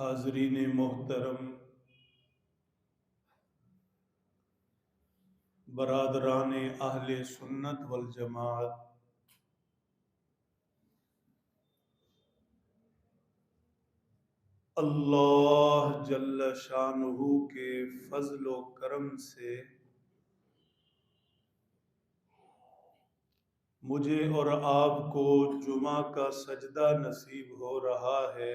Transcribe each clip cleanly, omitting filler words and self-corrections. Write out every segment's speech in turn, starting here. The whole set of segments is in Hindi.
हाज़रीन मोहतरम, बरादरान अहले सुन्नत वल जमात, अल्लाह जल्ल शानुहु के फजल व करम से मुझे और आपको जुमा का सजदा नसीब हो रहा है।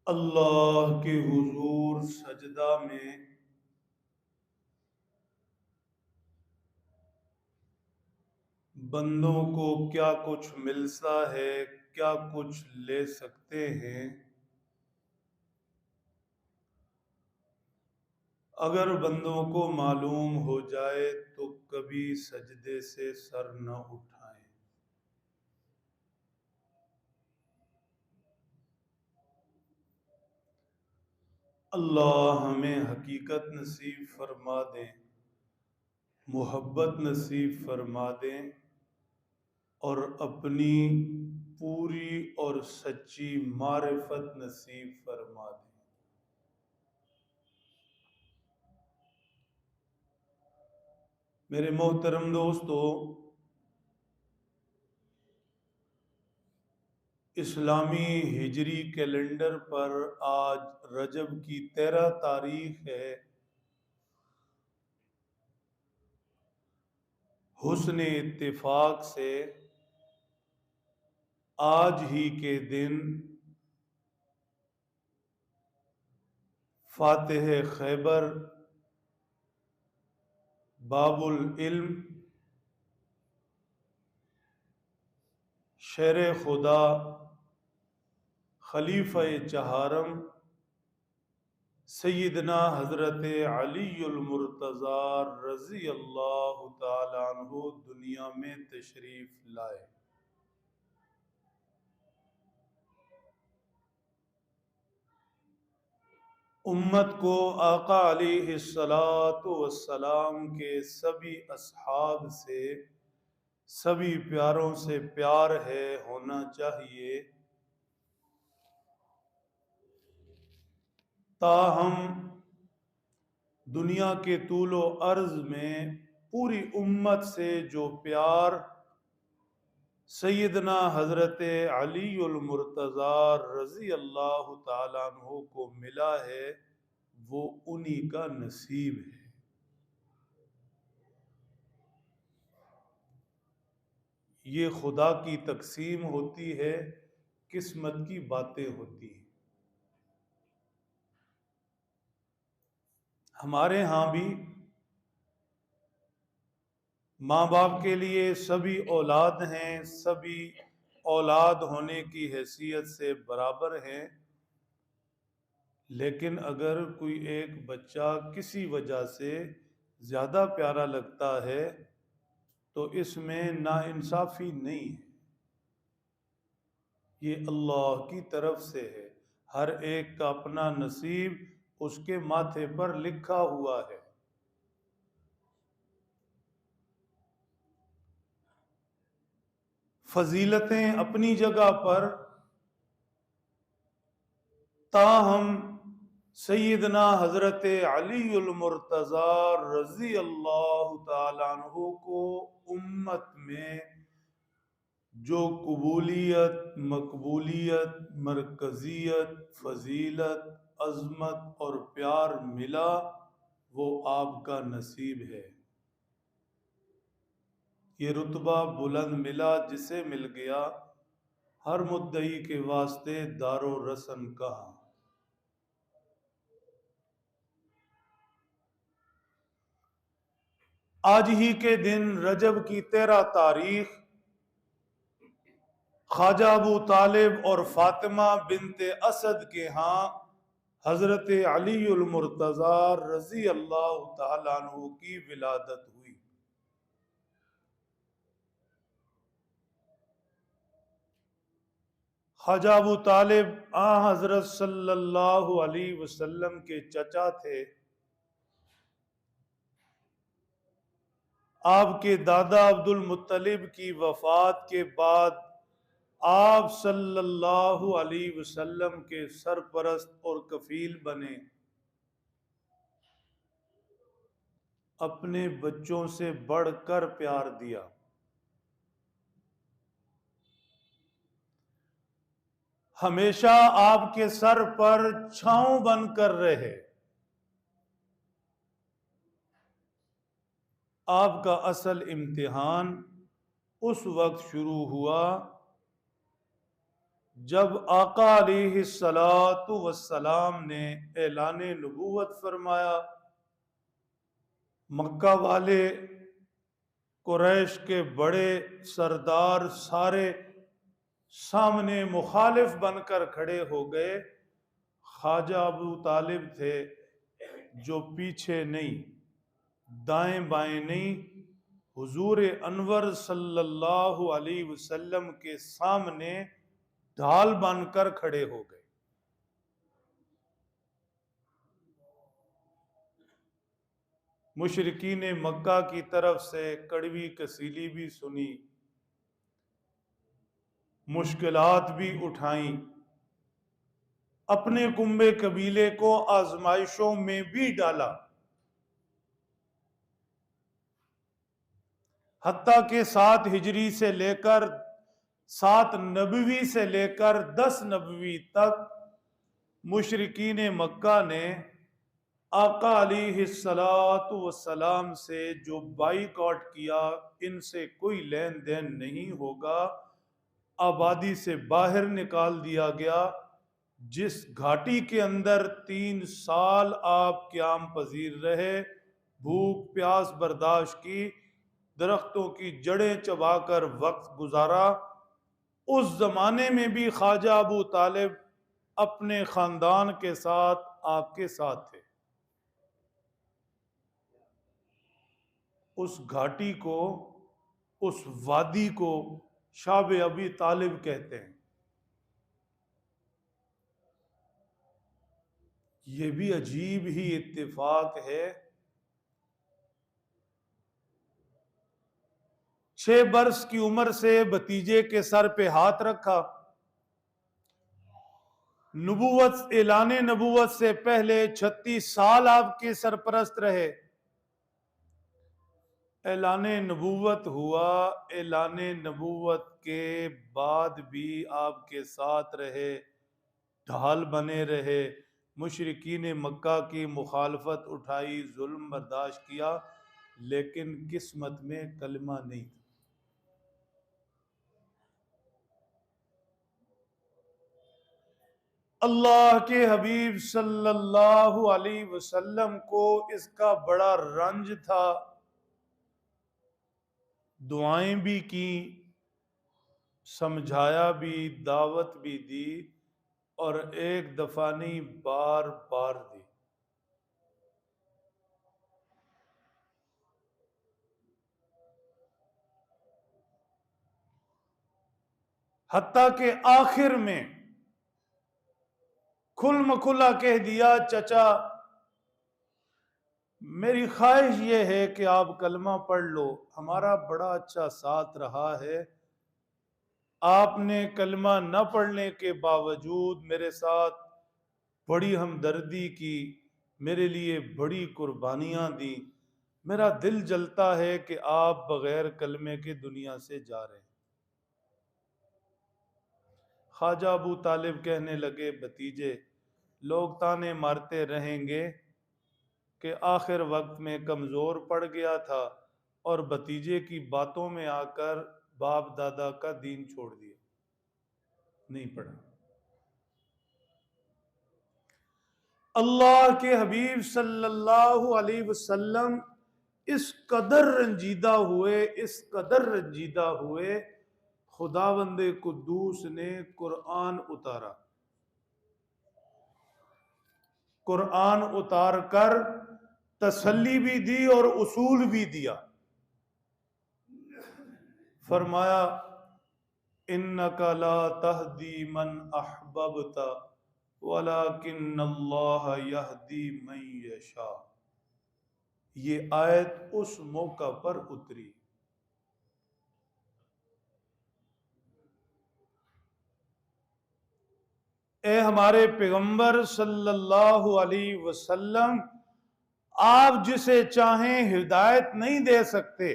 अल्लाह के हुजूर सजदा में बंदों को क्या कुछ मिलता है, क्या कुछ ले सकते हैं, अगर बंदों को मालूम हो जाए तो कभी सजदे से सर न उठाएं। अल्लाह हमें हकीकत नसीब फरमा दें, मोहब्बत नसीब फरमा दें और अपनी पूरी और सच्ची मारिफत नसीब फरमा दें। मेरे मोहतरम दोस्तों, इस्लामी हिजरी कैलेंडर पर आज रजब की 13 तारीख है। हुस्न इत्तेफाक से आज ही के दिन फातिह खैबर बाबुल इल्म शेर खुदा खलीफा चहारम सैयदना हजरत अलीउल मुर्तज़ा रज़ी अल्लाह ताला अन्हु दुनिया में तशरीफ लाए। उम्मत को आका अलैहिस्सलातु वस्सलाम के सभी असहाब से, सभी प्यारों से प्यार है, होना चाहिए। ताहम दुनिया के तूलो अर्ज में पूरी उम्मत से जो प्यार सैयदना हजरत अलीउल मुर्तज़ा रज़ी अल्लाह ताला अन्हु को मिला है, वो उन्हीं का नसीब है। ये खुदा की तकसीम होती है, किस्मत की बातें होती हैं। हमारे यहाँ भी माँ बाप के लिए सभी औलाद हैं, सभी औलाद होने की हैसियत से बराबर हैं। लेकिन अगर कोई एक बच्चा किसी वजह से ज़्यादा प्यारा लगता है तो इसमें नाइंसाफ़ी नहीं है, ये अल्लाह की तरफ से है। हर एक का अपना नसीब उसके माथे पर लिखा हुआ है। फजीलतें अपनी जगह पर, ताहम सैयदना हजरत अलीउल मुर्तज़ा रज़ी अल्लाह ताला अन्हु को उम्मत में जो कबूलियत, मकबूलियत, मरकजियत, फजीलत, अजमत और प्यार मिला, वो आपका नसीब है। ये रुतबा बुलंद मिला जिसे मिल गया, हर मुद्दई के वास्ते दारो रसन कहा। आज ही के दिन रजब की 13 तारीख ख्वाजा अबू तालिब और फातिमा बिनते असद के यहाँ हजरत अलीउल मुर्तज़ा रज़ी अल्लाह ताला अन्हु की विलादत हुई। ख्वाजा अबू तालिब हजरत सल्लल्लाहु अलैहि वसल्लम के चचा थे। आपके दादा अब्दुल मुत्तलिब की वफात के बाद आप सल्लल्लाहु अलैहि वसल्लम के सरपरस्त और कफील बने। अपने बच्चों से बढ़कर प्यार दिया। हमेशा आपके सर पर छांव बनकर रहे। आपका असल इम्तिहान उस वक्त शुरू हुआ जब आका अलैहिस्सलातु वस्सलाम ने ऐलान नबूवत फरमाया। मक्का वाले कुरैश के बड़े सरदार सारे सामने मुखालिफ बनकर खड़े हो गए। ख्वाजा अबू तालिब थे जो पीछे नहीं, दाएं बाएं नहीं, हुजूर अनवर सल्लल्लाहु अलैहि वसल्लम के सामने ढाल बनकर खड़े हो गए। मुशरिकीन मक्का की तरफ से कड़वी कसीली भी सुनी, मुश्किलात भी उठाई, अपने कुंबे कबीले को आजमाइशों में भी डाला। हत्ता के 7 हिजरी से लेकर 7 नबवी से लेकर 10 नबवी तक मुशरिकीन मक्का ने आका अलैहिस्सलातु वस्सलाम से जो बाइकआउट किया, इनसे कोई लेन देन नहीं होगा, आबादी से बाहर निकाल दिया गया। जिस घाटी के अंदर 3 साल आप क़याम पजीर रहे, भूख प्यास बर्दाश्त की, दरख्तों की जड़ें चबाकर वक्त गुजारा, उस जमाने में भी ख्वाजा अबू तालिब अपने खानदान के साथ आपके साथ थे। उस घाटी को, उस वादी को शाब अबी तालिब कहते हैं। ये भी अजीब ही इत्तेफाक है। 6 बरस की उम्र से भतीजे के सर पे हाथ रखा। नबूवत, ऐलाने नबूवत से पहले 36 साल आपके सरपरस्त रहे। ऐलाने नबूवत हुआ, ऐलाने नबूवत के बाद भी आपके साथ रहे, ढाल बने रहे, मुशरिकीन मक्का की मुखालफत उठाई, जुल्म बर्दाश्त किया, लेकिन किस्मत में कलमा नहीं था। अल्लाह के हबीब सल्लल्लाहु अलैहि वसल्लम को इसका बड़ा रंज था। दुआएं भी की, समझाया भी, दावत भी दी, और एक दफा नहीं बार बार दी। हत्ता के आखिर में खुल मखुला कह दिया, चचा मेरी ख्वाहिश ये है कि आप कलमा पढ़ लो, हमारा बड़ा अच्छा साथ रहा है। आपने कलमा न पढ़ने के बावजूद मेरे साथ बड़ी हमदर्दी की, मेरे लिए बड़ी कुर्बानियां दी। मेरा दिल जलता है कि आप बगैर कलमे के दुनिया से जा रहे हैं। ख्वाजा अबू तालिब कहने लगे, भतीजे लोग ताने मारते रहेंगे कि आखिर वक्त में कमज़ोर पड़ गया था और भतीजे की बातों में आकर बाप दादा का दीन छोड़ दिया, नहीं पढ़ा। अल्लाह के हबीब सल्लल्लाहु अलैहि वसल्लम इस कदर रंजीदा हुए, इस कदर रंजीदा हुए, खुदावंदे कुद्दूस ने कुरान उतारा। कुरान उतार कर तसल्ली भी दी और उसूल भी दिया। फरमाया, इन्नका ला तहदी मन अहबबता वलाकिन्नल्लाह यहदी मन यशा। ये आयत उस मौका पर उतरी। ए हमारे पैगंबर सल्लल्लाहु अलैहि वसल्लम, आप जिसे चाहें हिदायत नहीं दे सकते,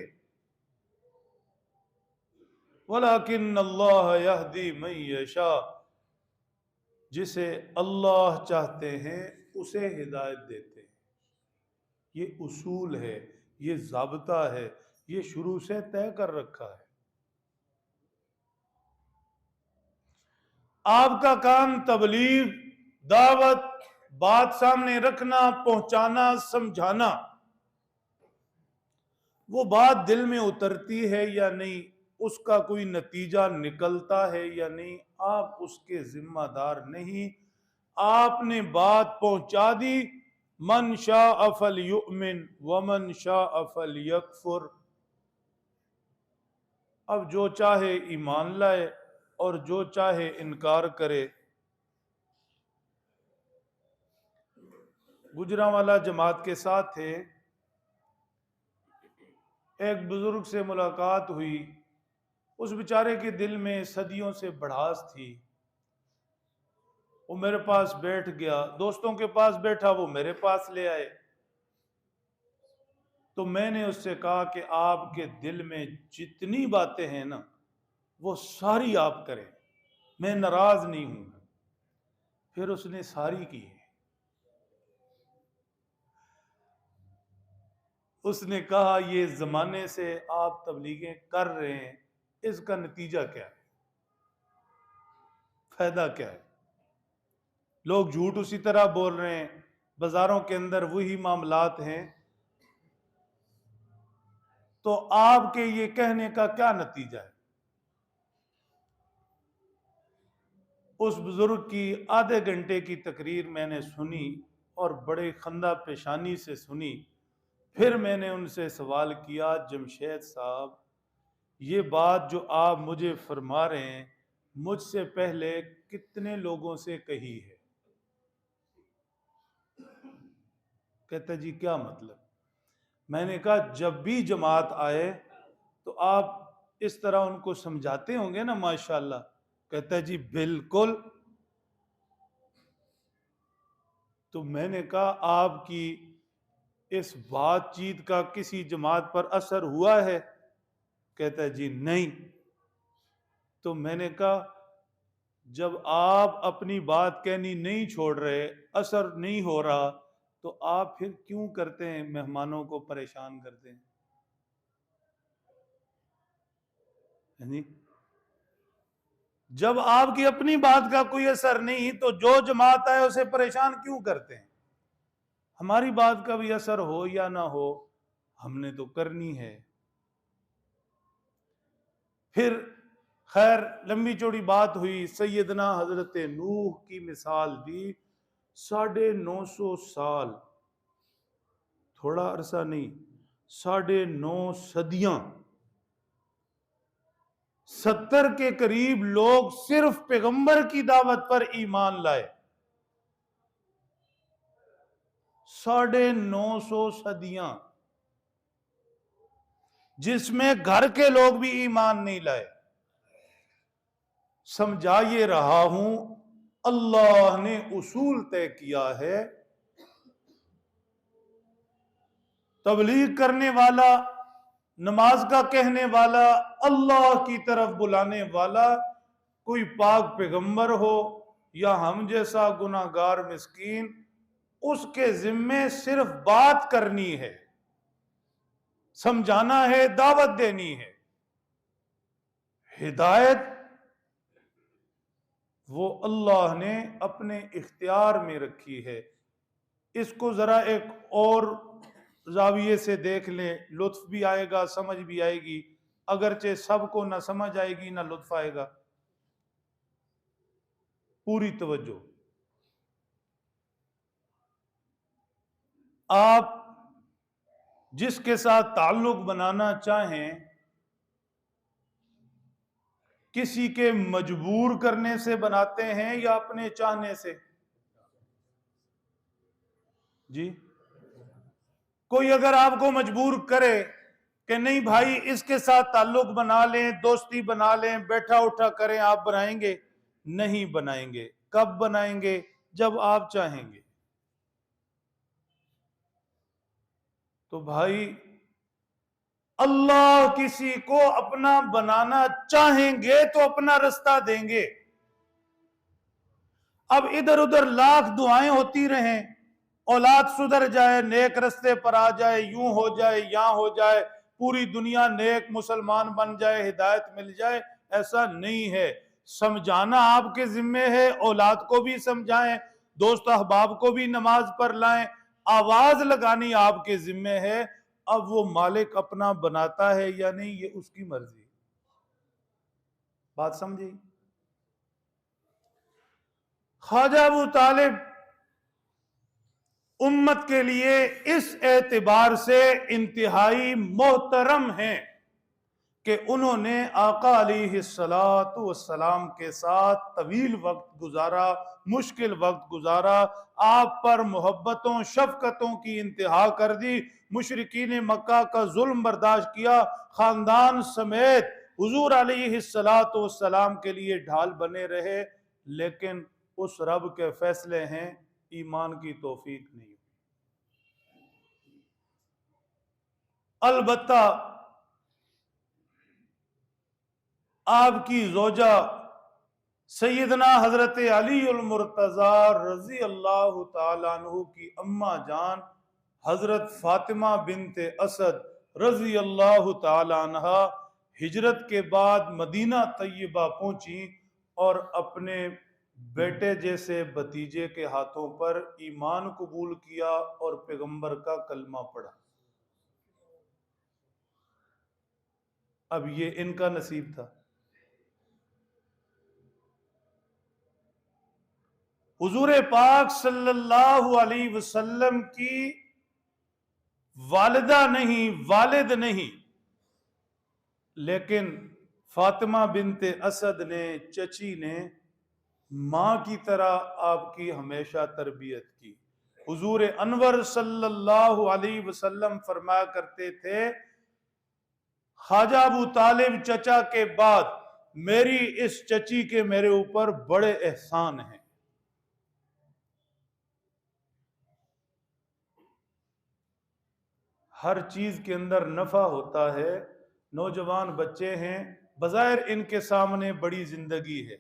वलाकिन अल्लाह यहदी मन यशा, जिसे अल्लाह चाहते हैं उसे हिदायत देते हैं। ये उसूल है, ये ज़ाब्ता है, ये शुरू से तय कर रखा है। आपका काम तबलीग, दावत, बात सामने रखना, पहुंचाना, समझाना। वो बात दिल में उतरती है या नहीं, उसका कोई नतीजा निकलता है या नहीं, आप उसके जिम्मेदार नहीं। आपने बात पहुंचा दी। मन शाअ फलयुमिन व मन शाअ फलयकफुर। अब जो चाहे ईमान लाए और जो चाहे इनकार करे। गुजरांवाला जमात के साथ थे, एक बुजुर्ग से मुलाकात हुई। उस बेचारे के दिल में सदियों से भड़ास थी। वो मेरे पास बैठ गया, दोस्तों के पास बैठा, वो मेरे पास ले आए। तो मैंने उससे कहा कि आपके दिल में जितनी बातें हैं ना, वो सारी आप करें, मैं नाराज नहीं हूं। फिर उसने सारी की है। उसने कहा, ये जमाने से आप तबलीगें कर रहे हैं, इसका नतीजा क्या है, फायदा क्या है? लोग झूठ उसी तरह बोल रहे हैं, बाजारों के अंदर वही मामलात हैं, तो आपके ये कहने का क्या नतीजा है? उस बुजुर्ग की आधे घंटे की तकरीर मैंने सुनी और बड़े खंदा पेशानी से सुनी। फिर मैंने उनसे सवाल किया, जमशेद साहब, ये बात जो आप मुझे फरमा रहे हैं, मुझसे पहले कितने लोगों से कही है? कहता जी क्या मतलब? मैंने कहा, जब भी जमात आए तो आप इस तरह उनको समझाते होंगे ना माशाल्लाह। कहता जी बिल्कुल। तो मैंने कहा, आपकी इस बातचीत का किसी जमात पर असर हुआ है? कहता जी नहीं। तो मैंने कहा, जब आप अपनी बात कहनी नहीं छोड़ रहे, असर नहीं हो रहा, तो आप फिर क्यों करते हैं, मेहमानों को परेशान करते हैं? नहीं, जब आपकी अपनी बात का कोई असर नहीं, तो जो जमात आए उसे परेशान क्यों करते हैं? हमारी बात का भी असर हो या ना हो, हमने तो करनी है। फिर खैर लंबी चौड़ी बात हुई, सैयदना हजरत नूह की मिसाल दी। 950 साल, थोड़ा अरसा नहीं, 9.5 सदियां, 70 के करीब लोग सिर्फ पैगंबर की दावत पर ईमान लाए। 950 सदियां, जिसमें घर के लोग भी ईमान नहीं लाए। समझा ये रहा हूं, अल्लाह ने उसूल तय किया है, तबलीग करने वाला, नमाज का कहने वाला, अल्लाह की तरफ बुलाने वाला, कोई पाक पैगंबर हो या हम जैसा गुनाहगार मिस्कीन, उसके जिम्मे सिर्फ बात करनी है, समझाना है, दावत देनी है। हिदायत वो अल्लाह ने अपने इख्तियार में रखी है। इसको जरा एक और जाविये से देख लें, लुत्फ भी आएगा, समझ भी आएगी। अगरचे सबको ना समझ आएगी ना लुत्फ आएगा। पूरी तवज्जो। आप जिसके साथ ताल्लुक बनाना चाहें, किसी के मजबूर करने से बनाते हैं या अपने चाहने से? जी, कोई अगर आपको मजबूर करे कि नहीं भाई इसके साथ ताल्लुक बना लें, दोस्ती बना लें, बैठा उठा करें, आप बनाएंगे? नहीं बनाएंगे। कब बनाएंगे? जब आप चाहेंगे। तो भाई अल्लाह किसी को अपना बनाना चाहेंगे तो अपना रास्ता देंगे। अब इधर उधर लाख दुआएं होती रहें, औलाद सुधर जाए, नेक रास्ते पर आ जाए, यूं हो जाए, यहां हो जाए, पूरी दुनिया नेक मुसलमान बन जाए, हिदायत मिल जाए, ऐसा नहीं है। समझाना आपके जिम्मे है, औलाद को भी समझाएं, दोस्त अहबाब को भी नमाज पर लाएं, आवाज लगानी आपके जिम्मे है। अब वो मालिक अपना बनाता है या नहीं, ये उसकी मर्जी। बात समझी? ख्वाजा अबू तालिब उम्मत के लिए इस एतबार से इंतहाई मोहतरम हैं कि उन्होंने आका अलैहिस्सलातु वस्सलाम के साथ तवील वक्त गुजारा, मुश्किल वक्त गुजारा, आप पर मोहब्बतों शफकतों की इंतहा कर दी, मुशरिकीन मक्का का जुल्म बर्दाश्त किया, खानदान समेत हुजूर अलैहिस्सलातु वस्सलाम के लिए ढाल बने रहे। लेकिन उस रब के फैसले हैं, ईमान की तौफीक नहीं। अलबत्ता आपकी जोजा सैयदना हजरत अली उल मुर्तजा रजी अल्लाह तआला अन्हु की अम्मा जान हजरत फातिमा बिनते असद रजी अल्लाह तआला अन्हा हिजरत के बाद मदीना तैयबा पहुंची और अपने बेटे जैसे भतीजे के हाथों पर ईमान कबूल किया और पैगंबर का कलमा पढ़ा। अब ये इनका नसीब था। हुजूर पाक सल्लल्लाहु अलैहि वसल्लम की वालिदा नहीं, वालिद नहीं, लेकिन फातिमा बिनते असद ने, चची ने मां की तरह आपकी हमेशा तरबियत की। हुजूर अनवर सल्लल्लाहु अलैहि वसल्लम फरमाया करते थे, ख्वाजा अबू तालिब चचा के बाद मेरी इस चची के मेरे ऊपर बड़े एहसान हैं। हर चीज के अंदर नफा होता है। नौजवान बच्चे हैं, बज़ाहिर इनके सामने बड़ी जिंदगी है।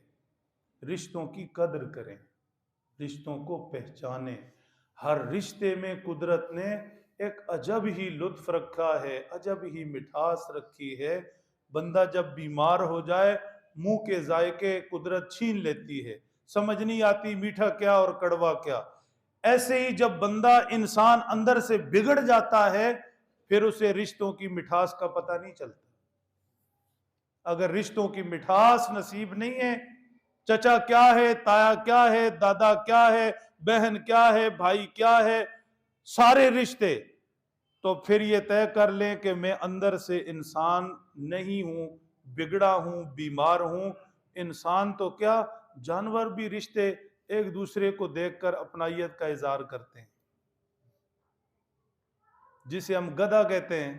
रिश्तों की कदर करें, रिश्तों को पहचानें। हर रिश्ते में कुदरत ने एक अजब ही लुत्फ रखा है, अजब ही मिठास रखी है। बंदा जब बीमार हो जाए, मुंह के जायके कुदरत छीन लेती है, समझ नहीं आती मीठा क्या और कड़वा क्या। ऐसे ही जब बंदा इंसान अंदर से बिगड़ जाता है, फिर उसे रिश्तों की मिठास का पता नहीं चलता। अगर रिश्तों की मिठास नसीब नहीं है, चचा क्या है, ताया क्या है, दादा क्या है, बहन क्या है, भाई क्या है, सारे रिश्ते, तो फिर ये तय कर लें कि मैं अंदर से इंसान नहीं हूं, बिगड़ा हूं, बीमार हूं। इंसान तो क्या, जानवर भी रिश्ते एक दूसरे को देखकर अपनाइयत का इजहार करते हैं। जिसे हम गधा कहते हैं,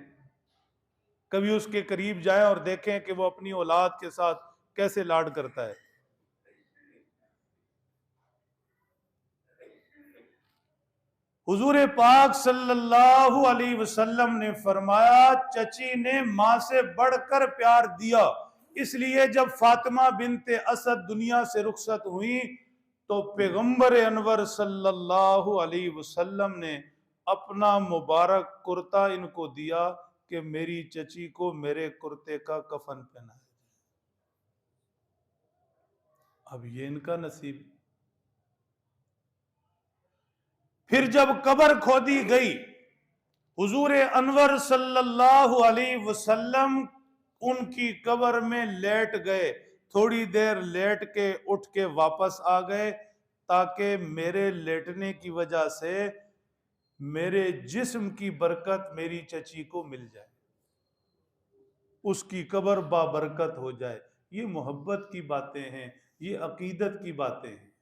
कभी उसके करीब जाएं और देखें कि वो अपनी औलाद के साथ कैसे लाड करता है। हुजूर पाक सल्लल्लाहु अलैहि वसल्लम ने फरमाया, चची ने मां से बढ़कर प्यार दिया। इसलिए जब फातिमा बिनते असद दुनिया से रुखसत हुई तो पैगंबर अनवर सल्लल्लाहु अलैहि वसल्लम ने अपना मुबारक कुर्ता इनको दिया कि मेरी चची को मेरे कुर्ते का कफन पहनाया। अब ये इनका नसीब। फिर जब कब्र खोदी गई, हुजूर अनवर सल्लल्लाहु अलैहि वसल्लम उनकी कब्र में लेट गए। थोड़ी देर लेट के उठ के वापस आ गए, ताकि मेरे लेटने की वजह से मेरे जिस्म की बरकत मेरी चची को मिल जाए, उसकी कब्र बाबरकत हो जाए। ये मोहब्बत की बातें हैं, ये अकीदत की बातें हैं।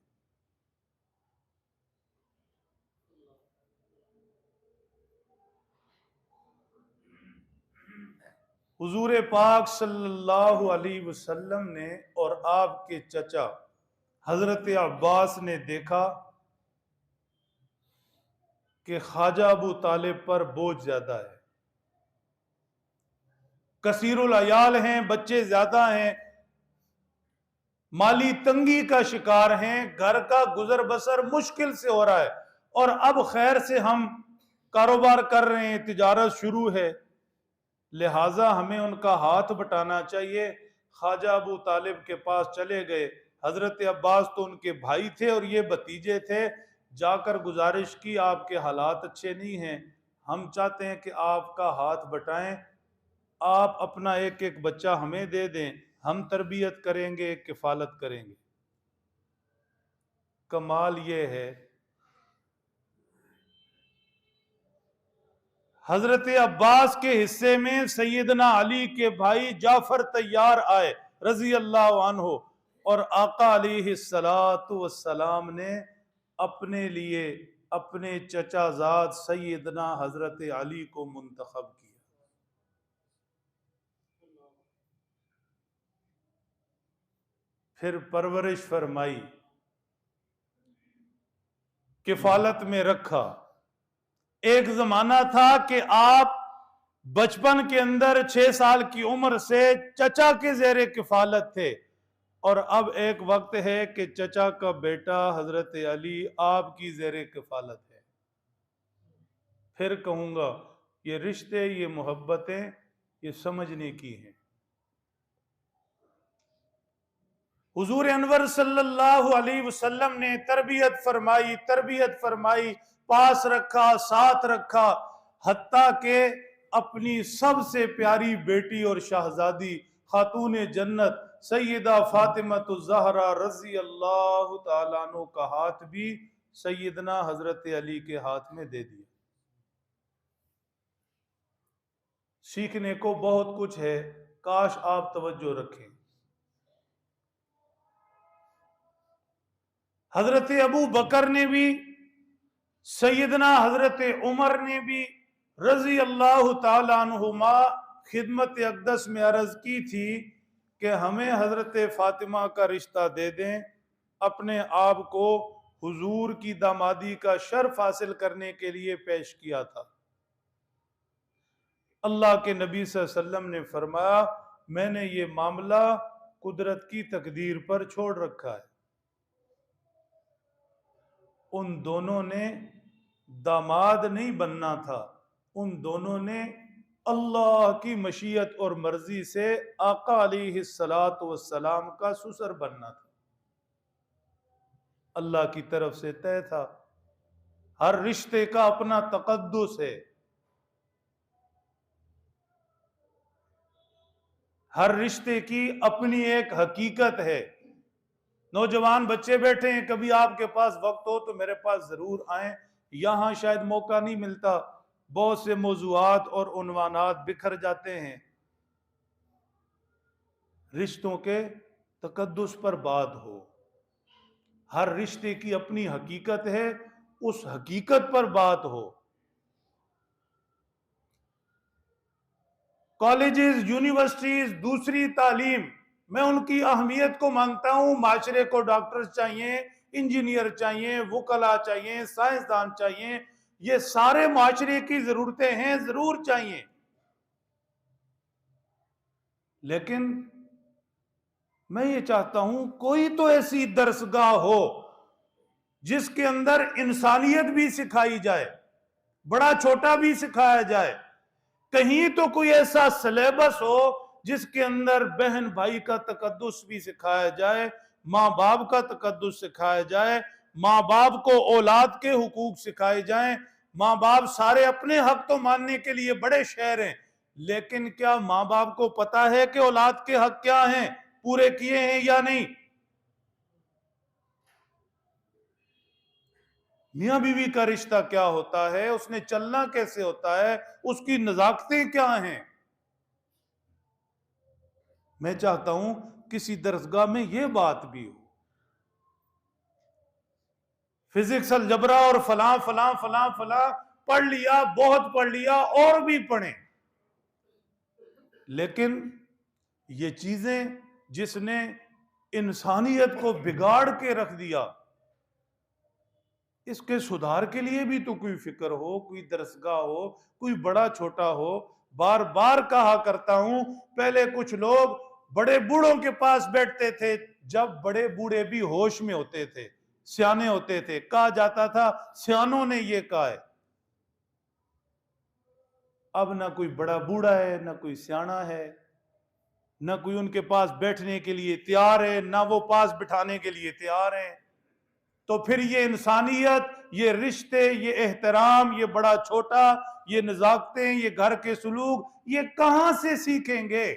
हुजूर पाक सल्लल्लाहु अलैहि वसल्लम ने और आपके चचा हजरत अब्बास ने देखा कि ख्वाजा अबू तालिब पर बोझ ज्यादा है, कसीरुल अयाल हैं, बच्चे ज्यादा हैं, माली तंगी का शिकार हैं, घर का गुजर बसर मुश्किल से हो रहा है, और अब खैर से हम कारोबार कर रहे हैं, तिजारत शुरू है, लिहाजा हमें उनका हाथ बटाना चाहिए। ख्वाजा अबू तालिब के पास चले गए। हजरत अब्बास तो उनके भाई थे और ये भतीजे थे। जाकर गुजारिश की, आपके हालात अच्छे नहीं हैं, हम चाहते हैं कि आपका हाथ बटाएं, आप अपना एक एक बच्चा हमें दे दें, हम तरबियत करेंगे, किफालत करेंगे। कमाल ये है, हजरत अब्बास के हिस्से में सैयदना अली के भाई जाफर तैयार आए रजी अल्लाह अन्हो, और आका अलैहिस्सलातु वस्सलाम ने अपने लिए अपने चचाजाद सैयदना हजरत अली को मुंतखब किया। फिर परवरिश फरमाई, किफालत में रखा। एक जमाना था कि आप बचपन के अंदर 6 साल की उम्र से चचा के जेरे किफालत थे, और अब एक वक्त है कि चचा का बेटा हजरत अली आपकी जेरे किफालत है। फिर कहूंगा, ये रिश्ते, ये मोहब्बतें, ये समझने की हैं। हुजूर अनवर सल्लल्लाहु अलैहि वसल्लम ने तरबियत फरमाई, पास रखा, साथ रखा, हत्ता के अपनी सबसे प्यारी बेटी और शहजादी खातून जन्नत सैयदा फातिमा ज़हरा रजी अल्लाह तआला अन्हा का हाथ भी सैयदना हजरत अली के हाथ में दे दिया। सीखने को बहुत कुछ है, काश आप तवज्जो रखें। हजरत अबू बकर ने भी, सैयदना हजरत उमर ने भी रजी अल्लाह तआला अन्हुमा खिदमत अक़दस में अर्ज की थी कि हमें हजरत फातिमा का रिश्ता दे दें। अपने आप को हुजूर की दामादी का शर्फ हासिल करने के लिए पेश किया था। अल्लाह के नबी सल्लल्लाहु अलैहि वसल्लम ने फरमाया, मैंने ये मामला कुदरत की तकदीर पर छोड़ रखा है। उन दोनों ने दामाद नहीं बनना था, उन दोनों ने अल्लाह की मशीयत और मर्जी से आका अलैहिस्सलातु वस्सलाम का ससुर बनना था। अल्लाह की तरफ से तय था। हर रिश्ते का अपना तकद्दुस है, हर रिश्ते की अपनी एक हकीकत है। नौजवान बच्चे बैठे हैं, कभी आपके पास वक्त हो तो मेरे पास जरूर आए, यहां शायद मौका नहीं मिलता, बहुत से मौजूआत और उन्वानात बिखर जाते हैं। रिश्तों के तकद्दुस पर बात हो, हर रिश्ते की अपनी हकीकत है, उस हकीकत पर बात हो। कॉलेजेस, यूनिवर्सिटीज, दूसरी तालीम, मैं उनकी अहमियत को मानता हूं। माशरे को डॉक्टर चाहिए, इंजीनियर चाहिए, वकला चाहिए, साइंसदान चाहिए, ये सारे माशरे की जरूरतें हैं, जरूर चाहिए। लेकिन मैं ये चाहता हूं कोई तो ऐसी दरसगाह हो जिसके अंदर इंसानियत भी सिखाई जाए, बड़ा छोटा भी सिखाया जाए। कहीं तो कोई ऐसा सिलेबस हो जिसके अंदर बहन भाई का तकद्दुस भी सिखाया जाए, माँ बाप का तकद्दुस सिखाया जाए, माँ बाप को औलाद के हुकूक सिखाए जाएं। माँ बाप सारे अपने हक तो मानने के लिए बड़े शेर हैं, लेकिन क्या माँ बाप को पता है कि औलाद के हक क्या हैं, पूरे किए हैं या नहीं? मियां बीवी का रिश्ता क्या होता है, उसने चलना कैसे होता है, उसकी नजाकतें क्या हैं? मैं चाहता हूं किसी दरसगाह में यह बात भी हो। फिजिक्स, अलजबरा और फलां फलां फलां फलां पढ़ लिया, बहुत पढ़ लिया, और भी पढ़ें, लेकिन ये चीजें जिसने इंसानियत को बिगाड़ के रख दिया, इसके सुधार के लिए भी तो कोई फिक्र हो, कोई दरसगाह हो, कोई बड़ा छोटा हो। बार बार कहा करता हूं, पहले कुछ लोग बड़े बूढ़ों के पास बैठते थे, जब बड़े बूढ़े भी होश में होते थे, सियाने होते थे, कहा जाता था सियानों ने ये कहा है। अब ना कोई बड़ा बूढ़ा है, ना कोई सियाना है, ना कोई उनके पास बैठने के लिए तैयार है, ना वो पास बिठाने के लिए तैयार है। तो फिर ये इंसानियत, ये रिश्ते, ये एहतराम, ये बड़ा छोटा, ये नजाकतें, ये घर के सुलूक, ये कहां से सीखेंगे?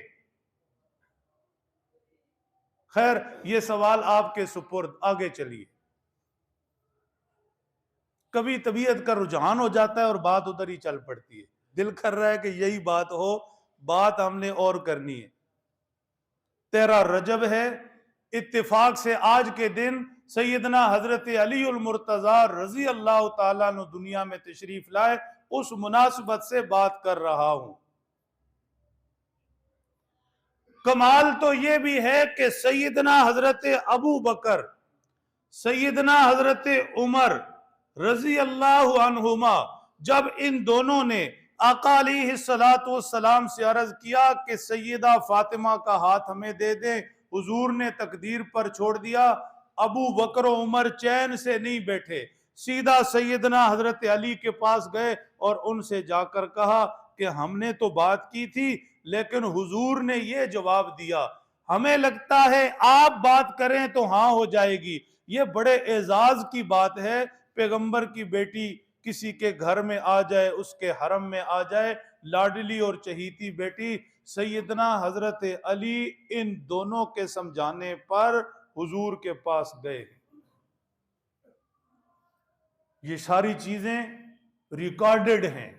खैर, ये सवाल आपके सुपुर्द, आगे चलिए। कभी तबीयत का रुझान हो जाता है और बात उधर ही चल पड़ती है, दिल कर रहा है कि यही बात हो, बात हमने और करनी है। 13 रजब है, इत्तेफाक से आज के दिन सैयदना हजरत अली उल मुर्तजा रजी अल्लाह ताला अन्हु दुनिया में तशरीफ लाए, उस मुनासिबत से बात कर रहा हूं। कमाल तो यह भी है कि सैयदना हजरत अबू बकर, सैयदना हजरत उमर रजी अल्लाह अन्हुमा, जब इन दोनों ने आका अलैहिस्सलातु वस्सलाम से अर्ज किया कि सैयदा फातिमा का हाथ हमें दे दें, हुजूर ने तकदीर पर छोड़ दिया। अबू बकर उमर चैन से नहीं बैठे, सीधा सैयदना हजरत अली के पास गए और उनसे जाकर कहा कि हमने तो बात की थी, लेकिन हुजूर ने यह जवाब दिया, हमें लगता है आप बात करें तो हाँ हो जाएगी। ये बड़े एजाज की बात है, पैगंबर की बेटी किसी के घर में आ जाए, उसके हरम में आ जाए, लाडली और चहीती बेटी। सैयदना हजरत अली इन दोनों के समझाने पर हुजूर के पास गए। ये सारी चीजें रिकॉर्डेड हैं।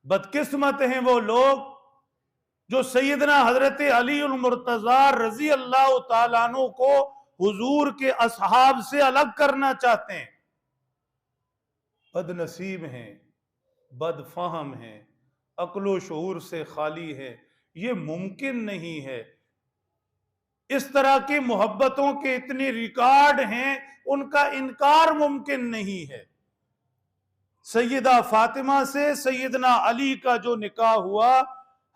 बदकिस्मत हैं वो लोग जो सैयदना हजरत अली उल मुर्तजा रजी अल्लाह तआला अन्हु को हुजूर के असहाब से अलग करना चाहते हैं। बदनसीब हैं, बदफहम हैं, अक्लो शऊर से खाली है। ये मुमकिन नहीं है। इस तरह की मोहब्बतों के इतने रिकॉर्ड हैं, उनका इनकार मुमकिन नहीं है। सैयदा फातिमा से सैयदना अली का जो निकाह हुआ,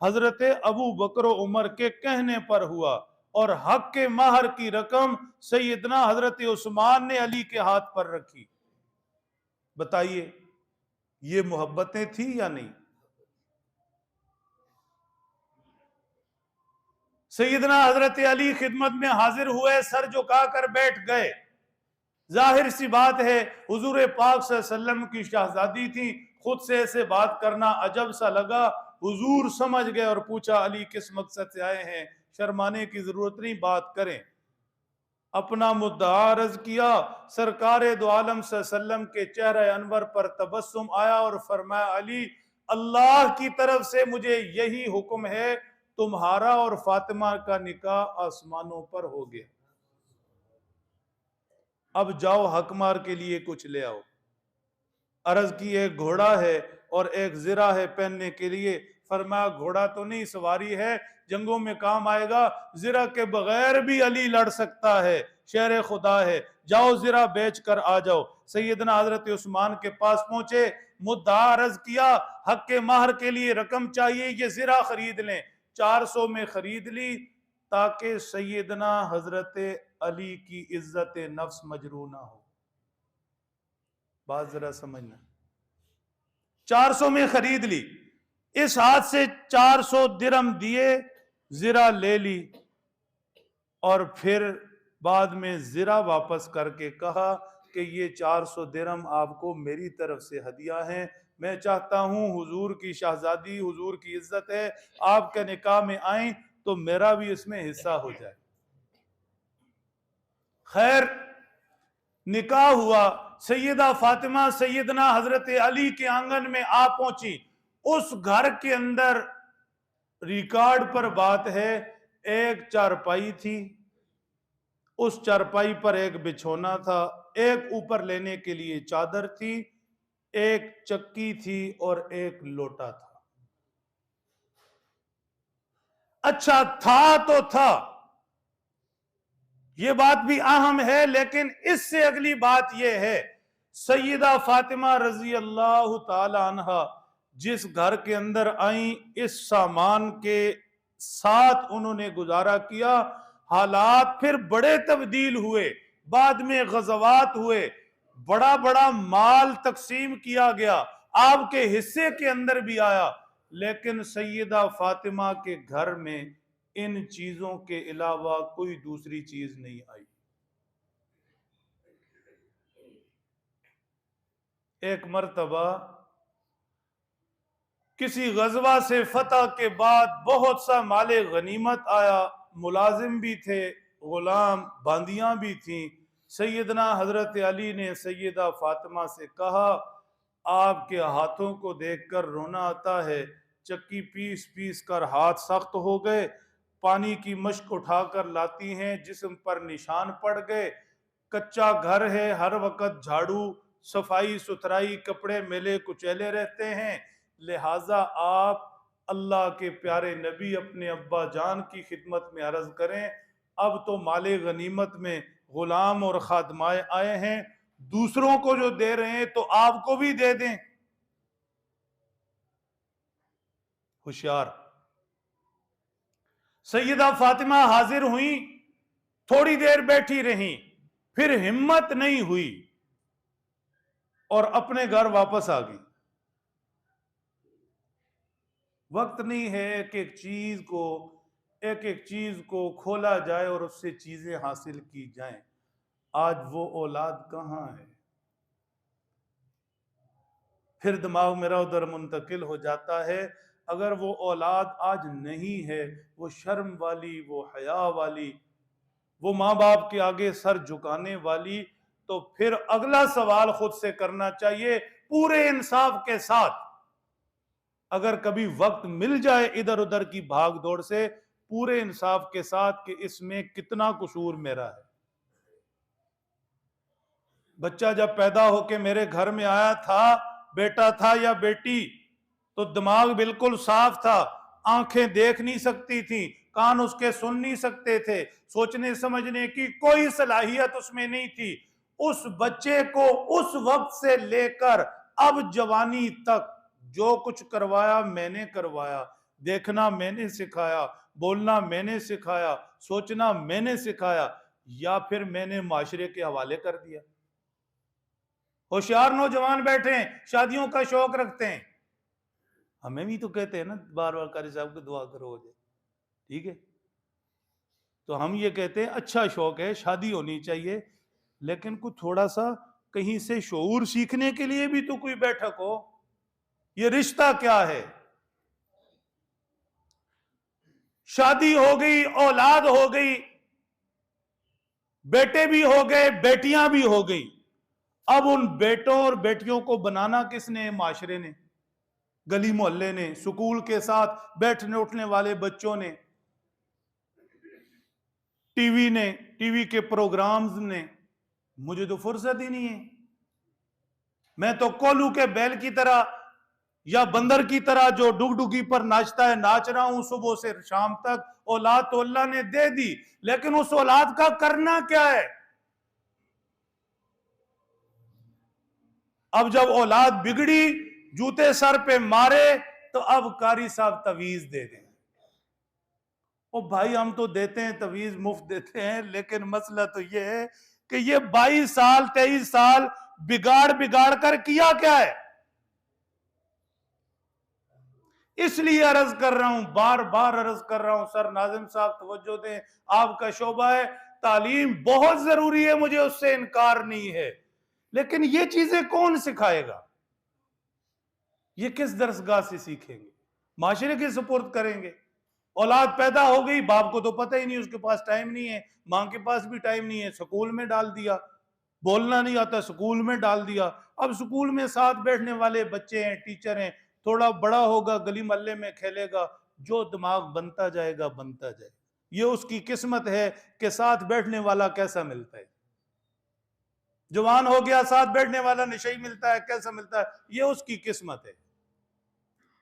हजरत अबू बकर उमर के कहने पर हुआ, और हक के महर की रकम सैयदना हजरत उस्मान ने अली के हाथ पर रखी। बताइए, ये मोहब्बतें थी या नहीं? सैयदना हजरत अली खिदमत में हाजिर हुए, सर झुकाकर बैठ गए। जाहिर सी बात है, हुजूर पाक सल्लल्लाहु अलैहि वसल्लम की शहजादी थी, खुद से ऐसे बात करना अजब सा लगा। हुजूर समझ गए और पूछा, अली किस मकसद से आए हैं? शर्माने की जरूरत नहीं, बात करें। अपना मुद्दा अर्ज किया। सरकार दो आलम सल्लल्लाहु अलैहि वसल्लम के चेहरे अनवर पर तबस्सुम आया और फरमाया, अली, अल्लाह की तरफ से मुझे यही हुक्म है, तुम्हारा और फातिमा का निकाह आसमानों पर हो गया। अब जाओ हकमार के लिए कुछ ले आओ। अर्ज की, एक घोड़ा है और एक जिरा है पहनने के लिए। फरमाया, घोड़ा तो नहीं, सवारी है, जंगों में काम आएगा। जिरा के बगैर भी अली लड़ सकता है, शेर खुदा है, जाओ जिरा बेच कर आ जाओ। सैयदना हजरत उस्मान के पास पहुंचे, मुद्दा अर्ज किया, हक के महर के लिए रकम चाहिए, ये जिरा खरीद लें। 400 में खरीद ली, ताकि सैयदना हजरत अली की इज्जत नफ्स मजरू ना हो। बात जरा समझना। 400 में खरीद ली, इस हाथ से 400 दिरहम दिए, जिरा ले ली, और फिर बाद में जिरा वापस करके कहा कि ये 400 दिरहम आपको मेरी तरफ से हदिया है। मैं चाहता हूं, हुजूर की शहजादी, हुजूर की इज्जत है, आपके निकाह में आए तो मेरा भी इसमें हिस्सा हो जाए। खैर, निकाह हुआ। सैयदा फातिमा सैयदना हजरत अली के आंगन में आ पहुंची। उस घर के अंदर रिकॉर्ड पर बात है, एक चारपाई थी, उस चारपाई पर एक बिछोना था, एक ऊपर लेने के लिए चादर थी, एक चक्की थी और एक लोटा था। अच्छा था तो था, यह बात भी अहम है, लेकिन इससे अगली बात यह है, सैयदा फातिमा रजी अल्लाह ताला अन्हा जिस घर के अंदर आई, इस सामान के साथ उन्होंने गुजारा किया। हालात फिर बड़े तब्दील हुए, बाद में गज़वात हुए, बड़ा बड़ा माल तकसीम किया गया, आपके हिस्से के अंदर भी आया, लेकिन सैयदा फातिमा के घर में इन चीजों के अलावा कोई दूसरी चीज नहीं आई। एक मर्तबा किसी गजवा से फतह के बाद बहुत सा माले गनीमत आया, मुलाजिम भी थे, गुलाम बांदियां भी थीं। सैयदना हजरत अली ने सैयदा फातिमा से कहा, आपके हाथों को देखकर रोना आता है, चक्की पीस पीस कर हाथ सख्त हो गए, पानी की मश्क उठाकर लाती हैं, जिस्म पर निशान पड़ गए, कच्चा घर है, हर वक्त झाड़ू सफाई सुथराई कपड़े मेले कुचैले रहते हैं, लिहाजा आप अल्लाह के प्यारे नबी अपने अब्बा जान की खिदमत में अर्ज करें, अब तो माले गनीमत में गुलाम और खादमाए आए हैं, दूसरों को जो दे रहे हैं तो आपको भी दे दें। होशियार सैयदा फातिमा हाजिर हुई, थोड़ी देर बैठी रहीं, फिर हिम्मत नहीं हुई और अपने घर वापस आ गई। वक्त नहीं है एक एक चीज को खोला जाए और उससे चीजें हासिल की जाएं। आज वो औलाद कहां है? फिर दिमाग मेरा उधर मुंतकिल हो जाता है, अगर वो औलाद आज नहीं है, वो शर्म वाली, वो हया वाली, वो माँ बाप के आगे सर झुकाने वाली, तो फिर अगला सवाल खुद से करना चाहिए पूरे इंसाफ के साथ, अगर कभी वक्त मिल जाए इधर उधर की भाग दौड़ से, पूरे इंसाफ के साथ कि इसमें कितना कसूर मेरा है। बच्चा जब पैदा होके मेरे घर में आया था, बेटा था या बेटी, तो दिमाग बिल्कुल साफ था, आंखें देख नहीं सकती थी, कान उसके सुन नहीं सकते थे, सोचने समझने की कोई सलाहियत उसमें नहीं थी। उस बच्चे को उस वक्त से लेकर अब जवानी तक जो कुछ करवाया मैंने करवाया, देखना मैंने सिखाया, बोलना मैंने सिखाया, सोचना मैंने सिखाया, या फिर मैंने माशरे के हवाले कर दिया। होशियार नौजवान बैठे हैं, शादियों का शौक रखते हैं, हमें भी तो कहते हैं ना बार बार कारी साहब को दुआ करो हो जाए, ठीक है, तो हम ये कहते हैं अच्छा शौक है, शादी होनी चाहिए, लेकिन कुछ थोड़ा सा कहीं से शऊर सीखने के लिए भी तो कोई बैठक हो। ये रिश्ता क्या है? शादी हो गई, औलाद हो गई, बेटे भी हो गए, बेटियां भी हो गई, अब उन बेटों और बेटियों को बनाना किसने? माशरे ने, गली मोहल्ले ने, स्कूल के साथ बैठने उठने वाले बच्चों ने, टीवी ने, टीवी के प्रोग्राम्स ने। मुझे तो फुर्सत ही नहीं है, मैं तो कोल्हू के बैल की तरह या बंदर की तरह जो डुगडुगी पर नाचता है नाच रहा हूं सुबह से शाम तक। औलाद तो अल्लाह ने दे दी, लेकिन उस औलाद का करना क्या है? अब जब औलाद बिगड़ी, जूते सर पे मारे, तो अब कारी साहब तवीज दे दें। ओ भाई, हम तो देते हैं तवीज, मुफ्त देते हैं, लेकिन मसला तो यह है कि ये 22 साल 23 साल बिगाड़ बिगाड़ कर किया क्या है? इसलिए अर्ज कर रहा हूं, बार बार अर्ज कर रहा हूं, सर नाजिम साहब तवज्जो दें, आपका शोबा है, तालीम बहुत जरूरी है, मुझे उससे इनकार नहीं है, लेकिन ये चीजें कौन सिखाएगा? ये किस दरसगाह से सीखेंगे? माशरे के सुपुर्द करेंगे? औलाद पैदा हो गई, बाप को तो पता ही नहीं, उसके पास टाइम नहीं है, मां के पास भी टाइम नहीं है, स्कूल में डाल दिया, बोलना नहीं आता स्कूल में डाल दिया, अब स्कूल में साथ बैठने वाले बच्चे हैं, टीचर हैं, थोड़ा बड़ा होगा गली मोहल्ले में खेलेगा, जो दिमाग बनता जाएगा बनता जाएगा। ये उसकी किस्मत है कि साथ बैठने वाला कैसा मिलता है। जवान हो गया, साथ बैठने वाला नशई मिलता है, कैसा मिलता है, ये उसकी किस्मत है।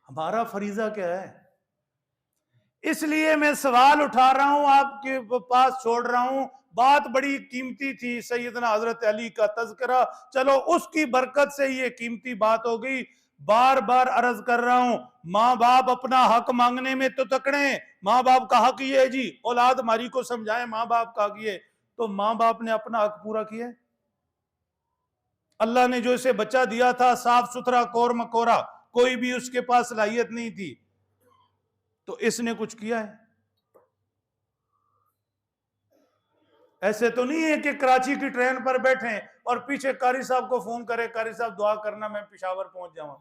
हमारा फरीजा क्या है? इसलिए मैं सवाल उठा रहा हूं, आपके पास छोड़ रहा हूं। बात बड़ी कीमती थी, सैयदना हजरत अली का तज़किरा, चलो उसकी बरकत से ये कीमती बात हो गई। बार बार अर्ज कर रहा हूं, माँ बाप अपना हक मांगने में तो तकड़े। माँ बाप का हक ये है जी, औलाद हमारी को समझाए माँ बाप का हक ये, तो माँ बाप ने अपना हक पूरा किया। अल्लाह ने जो इसे बच्चा दिया था, साफ सुथरा कोर मकोरा, कोई भी उसके पास सलाहियत नहीं थी, तो इसने कुछ किया है? ऐसे तो नहीं है कि कराची की ट्रेन पर बैठे और पीछे कारी साहब को फोन करे, कारी साहब दुआ करना मैं पिशावर पहुंच जाऊं,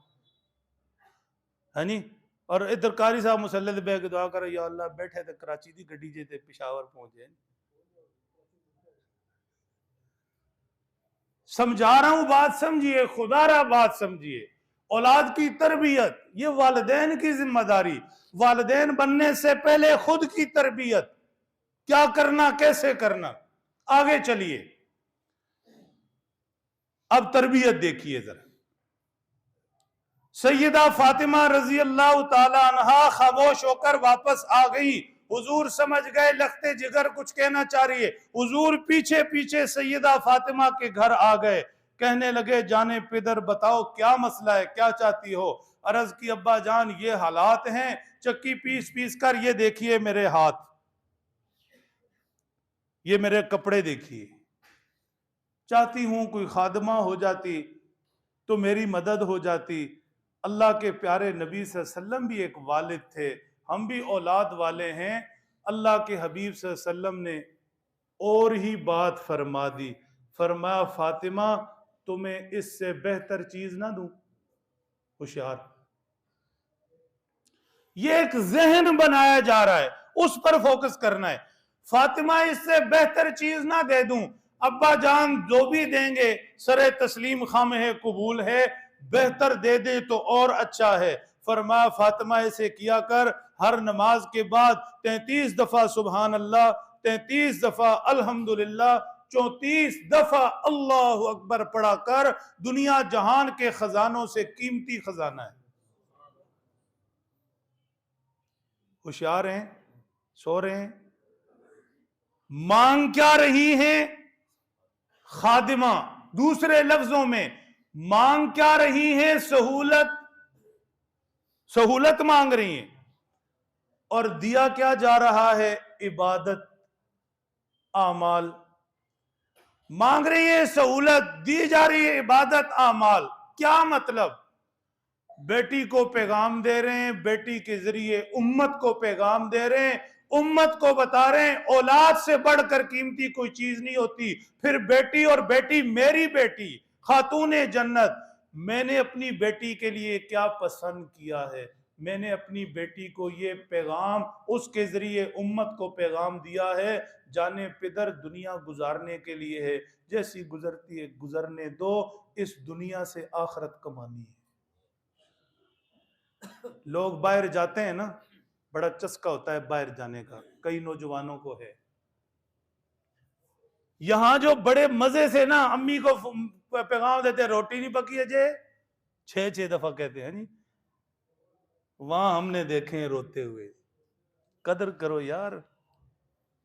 है नी, और इधर कारी साहब मुसल्ले ते बैठ के दुआ करे, या अल्लाह बैठे थे कराची दी गड्डी जे ते पिशावर पहुंच जाए। समझा रहा हूं, बात समझिए, खुदारा बात समझिए। औलाद की तरबियत ये वालिदैन की जिम्मेदारी। वालिदैन बनने से पहले खुद की तरबियत, क्या करना कैसे करना। आगे चलिए, अब तरबियत देखिए जरा। सैयदा फातिमा रजी अल्लाह ताला अन्हा खामोश होकर वापस आ गई। हुजूर समझ गए लखते जिगर कुछ कहना चाह रही है। हुजूर पीछे पीछे सैयदा फातिमा के घर आ गए, कहने लगे, जाने पिदर बताओ क्या मसला है, क्या चाहती हो। अर्ज की, अब्बा जान ये हालात हैं, चक्की पीस पीस कर, ये देखिए मेरे हाथ, ये मेरे कपड़े देखिए। चाहती हूं कोई खादमा हो जाती तो मेरी मदद हो जाती। अल्लाह के प्यारे नबी सल्लल्लाहु अलैहि वसल्लम भी एक वालिद थे, हम भी औलाद वाले हैं। अल्लाह के हबीब सल्लल्लाहु अलैहि वसल्लम ने और ही बात फरमा दी, फरमाया, फातिमा तुम्हें इससे बेहतर चीज ना दूं। होशियार, ये एक जहन बनाया जा रहा है, उस पर फोकस करना है। फातिमा इससे बेहतर चीज ना दे दूं, अब्बा जान जो भी देंगे सरे तस्लीम खाम है, कबूल है, बेहतर दे दे तो और अच्छा है। फरमाया, फातिमा इसे किया कर, हर नमाज के बाद 33 दफा सुबहान अल्लाह, 33 दफा अल्हम्दुलिल्लाह, 34 दफा अल्लाह अकबर पढ़ा कर, दुनिया जहान के खजानों से कीमती खजाना है। होशियार हैं, सो रहे हैं। मांग क्या रही है खादिमा, दूसरे लफ्जों में मांग क्या रही है, सहूलत, सहूलत मांग रही है। और दिया क्या जा रहा है, इबादत, आमाल। मांग रही है सहूलत, दी जा रही है इबादत, आमाल। क्या मतलब? बेटी को पैगाम दे रहे हैं, बेटी के जरिए उम्मत को पैगाम दे रहे हैं, उम्मत को बता रहे हैं औलाद से बढ़कर कीमती कोई चीज नहीं होती। फिर बेटी, और बेटी मेरी बेटी, खातूने जन्नत, मैंने अपनी बेटी के लिए क्या पसंद किया है, मैंने अपनी बेटी को ये पैगाम, उसके जरिए उम्मत को पैगाम दिया है, जाने पिदर दुनिया गुजारने के लिए है, जैसी गुजरती है गुजरने दो, इस दुनिया से आखिरत कमानी है। लोग बाहर जाते हैं ना, बड़ा चस्का होता है बाहर जाने का, कई नौजवानों को है। यहां जो बड़े मजे से ना अम्मी को पैगाम देते हैं, रोटी नहीं पकी अजय, 6-6 दफा कहते हैं नहीं, वहां हमने देखे हैं रोते हुए। कदर करो यार,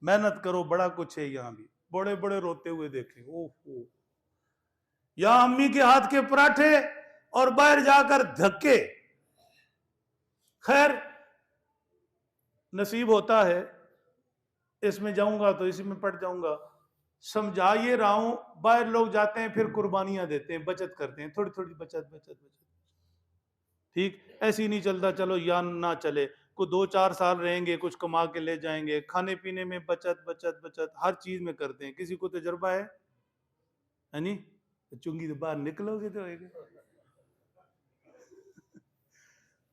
मेहनत करो, बड़ा कुछ है यहां भी, बड़े बड़े रोते हुए देखे। ओहो, यहां अम्मी के हाथ के पराठे और बाहर जाकर धक्के। खैर, नसीब होता है, इसमें जाऊंगा तो इसी में पड़ जाऊंगा। समझा ये रहा हूं, बाहर लोग जाते हैं फिर कुर्बानियां देते हैं, बचत करते हैं, थोड़ी थोड़ी बचत बचत बचत, ठीक ऐसे ही नहीं चलता। चलो या ना चले, को 2-4 साल रहेंगे, कुछ कमा के ले जाएंगे, खाने पीने में बचत बचत बचत, हर चीज में करते हैं। किसी को तजर्बा है नहीं? चुंगी तो बाहर निकलोगे तो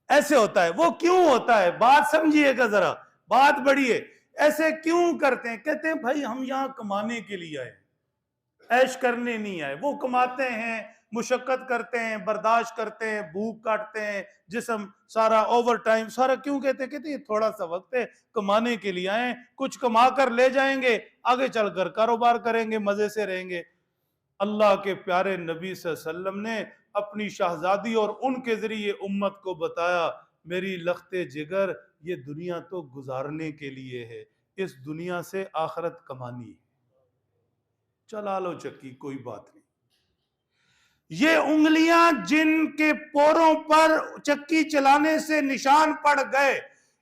ऐसे होता है। वो क्यों होता है, बात समझिएगा जरा, बात बड़ी है। ऐसे क्यों करते हैं? कहते हैं भाई हम यहां कमाने के लिए आए, ऐश करने नहीं आए। वो कमाते हैं, मुशक्कत करते हैं, बर्दाश्त करते हैं, भूख काटते हैं, जिस्म सारा ओवर टाइम सारा। क्यों कहते हैं? कहते हैं थोड़ा सा वक्त है, कमाने के लिए आए, कुछ कमा कर ले जाएंगे, आगे चलकर कारोबार करेंगे, मजे से रहेंगे। अल्लाह के प्यारे नबी सल्लल्लाहु अलैहि वसल्लम ने अपनी शहजादी और उनके जरिए उम्मत को बताया, मेरी लख्ते जिगर ये दुनिया तो गुजारने के लिए है, इस दुनिया से आखिरत कमानी है। चला लो चक्की, कोई बात नहीं। ये उंगलियां जिनके पोरों पर चक्की चलाने से निशान पड़ गए,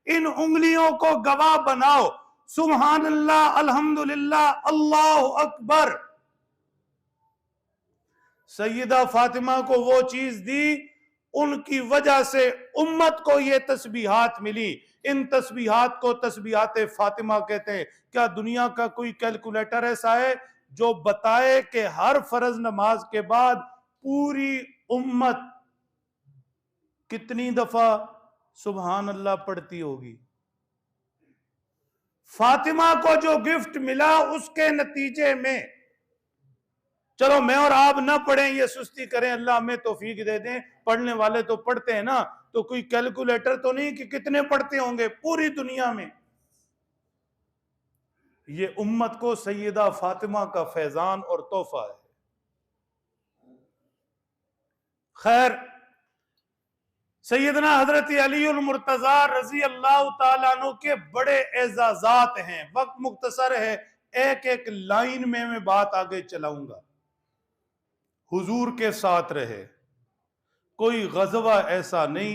इन उंगलियों को गवाह बनाओ। सुभान अल्लाह, अल्हम्दुलिल्लाह, अल्लाहु अकबर। सैयदा फातिमा को वो चीज दी, उनकी वजह से उम्मत को ये तस्बीहात मिली। इन तस्बीहात को तस्बीहात फातिमा कहते हैं। क्या दुनिया का कोई कैलकुलेटर ऐसा है जो बताए कि हर फर्ज नमाज के बाद पूरी उम्मत कितनी दफा सुभान अल्लाह पढ़ती होगी? फातिमा को जो गिफ्ट मिला उसके नतीजे में, चलो मैं और आप ना पढ़ें, ये सुस्ती करें, अल्लाह हमें तौफीक दे दें, पढ़ने वाले तो पढ़ते हैं ना, तो कोई कैलकुलेटर तो नहीं कि कितने पढ़ते होंगे पूरी दुनिया में। ये उम्मत को सैयदा फातिमा का फैजान और तोहफा है। खैर, सैयदना हजरत अली मुर्तजा रजी अल्लाह तआला अन्हु के बड़े एजाजात हैं। वक्त मुख्तसर है, एक एक लाइन में मैं बात आगे चलाऊंगा। हुजूर के साथ रहे, कोई गजवा ऐसा नहीं,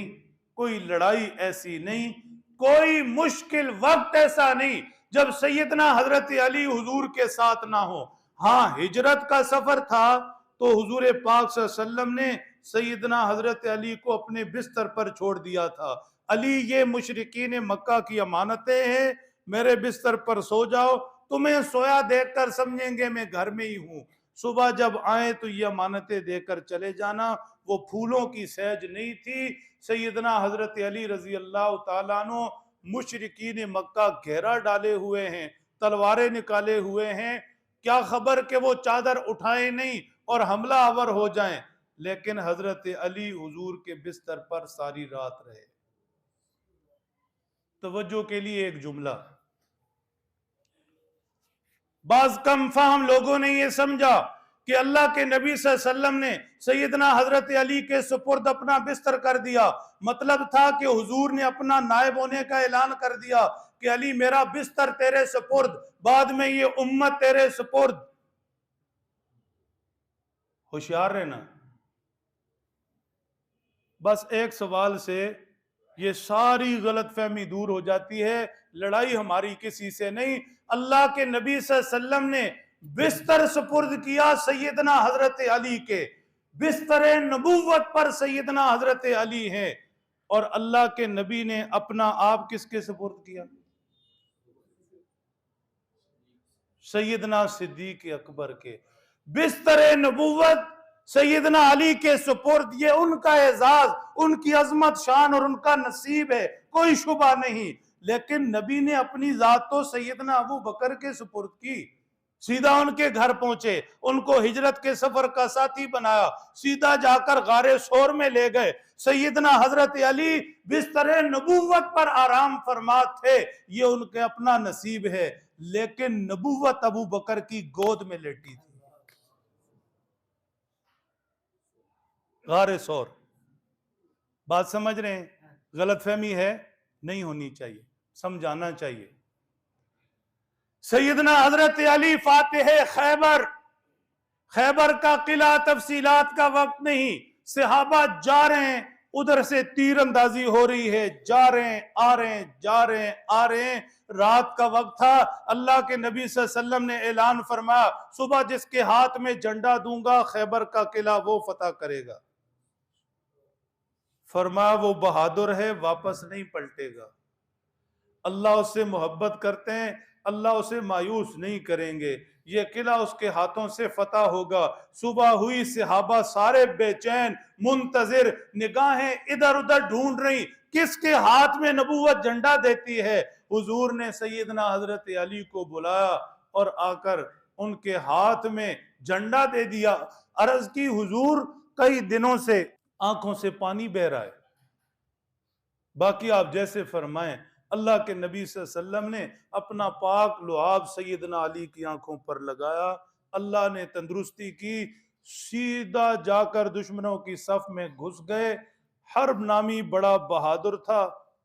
कोई लड़ाई ऐसी नहीं, कोई मुश्किल वक्त ऐसा नहीं जब सैयदना हजरत अली हुजूर के साथ ना हो। हाँ, हिजरत का सफर था तो हुजूर पाक सल्लल्लाहु अलैहि वसल्लम ने सैयदना हजरत अली को अपने बिस्तर पर छोड़ दिया था। अली, ये मुशरिकीन मक्का की अमानतें हैं, मेरे बिस्तर पर सो जाओ, तुम्हें सोया देखकर समझेंगे मैं घर में ही हूं, सुबह जब आए तो ये अमानतें देकर चले जाना। वो फूलों की सहज नहीं थी। सैयदना हजरत अली रजी अल्लाह तआला अन्हु मुशरिकीन मक्का घेरा डाले हुए हैं, तलवारें निकाले हुए हैं, क्या खबर कि वो चादर उठाए नहीं और हमला आवर हो जाएं। लेकिन हजरत अली हुजूर के बिस्तर पर सारी रात रहे। तवज्जो के लिए एक जुमला, बाज कम फहम लोगों ने यह समझा कि अल्लाह के नबी सल्लल्लाहु अलैहि वसल्लम ने सैयदना हजरत अली के सुपुर्द अपना बिस्तर कर दिया। मतलब था कि हुजूर ने अपना नायब होने का ऐलान कर दिया कि अली, मेरा बिस्तर तेरे सुपुर्द, बाद में ये उम्मत तेरे सुपुर्द। होशियार रहना। बस एक सवाल से ये सारी गलतफहमी दूर हो जाती है। लड़ाई हमारी किसी से नहीं, अल्लाह के नबी सल्लल्लाहु अलैहि वसल्लम ने बिस्तर सुपुर्द किया सैयदना हजरत अली के। बिस्तर नबूवत पर सैयदना हजरत अली हैं, और अल्लाह के नबी ने अपना आप किसके सुपुर्द किया? सैयदना सिद्दीक अकबर के। बिस्तर नबूवत सैयदना अली के सुपुर्द, ये उनका एजाज, उनकी अजमत, शान और उनका नसीब है, कोई शुबा नहीं। लेकिन नबी ने अपनी जात तो सैयदना अबू बकर के सुपुर्द की। सीधा उनके घर पहुंचे, उनको हिजरत के सफर का साथी बनाया, सीधा जाकर गारे सोर में ले गए। सैयदना हजरत अली बिस्तर नबूवत पर आराम फरमा थे, ये उनके अपना नसीब है। लेकिन नबूवत अबू बकर की गोद में लेटी थी, गारे सोर। बात समझ रहे हैं? गलतफहमी है, नहीं होनी चाहिए, समझाना चाहिए। सैयदना हजरत अली फातिह खैबर, खैबर का किला, तफसीलात का वक्त नहीं, सहाबा जा रहे हैं, उधर से तीर अंदाजी हो रही है, जा रहे हैं, आ रहे हैं, जा रहे हैं, आ रहे हैं। रात का वक्त था, अल्लाह के नबी सल्लल्लाहु अलैहि वसल्लम ने ऐलान फरमाया, सुबह जिसके हाथ में झंडा दूंगा खैबर का किला वो फतह करेगा। फरमाया वो बहादुर है, वापस नहीं पलटेगा। अल्लाह उससे मोहब्बत करते हैं, अल्लाह उसे मायूस नहीं करेंगे, ये किला उसके हाथों से फतह होगा। सुबह हुई, सहाबा सारे बेचैन, मुंतजिर, निगाहें इधर उधर ढूंढ रही, किसके हाथ में नबूवत झंडा देती है। हुजूर ने सैयदना हजरत अली को बुलाया और आकर उनके हाथ में झंडा दे दिया। अर्ज की, हुजूर कई दिनों से आंखों से पानी बह रहा है, बाकी आप जैसे फरमाएं। अल्लाह के नबी सल्लल्लाहु अलैहि वसल्लम ने अपना पाक लुआब सैयदना अली की आंखों पर लगाया, अल्लाह ने तंदुरुस्ती की, सीधा जाकर दुश्मनों की सफ में घुस गए। हर्ब नामी बड़ा बहादुर था,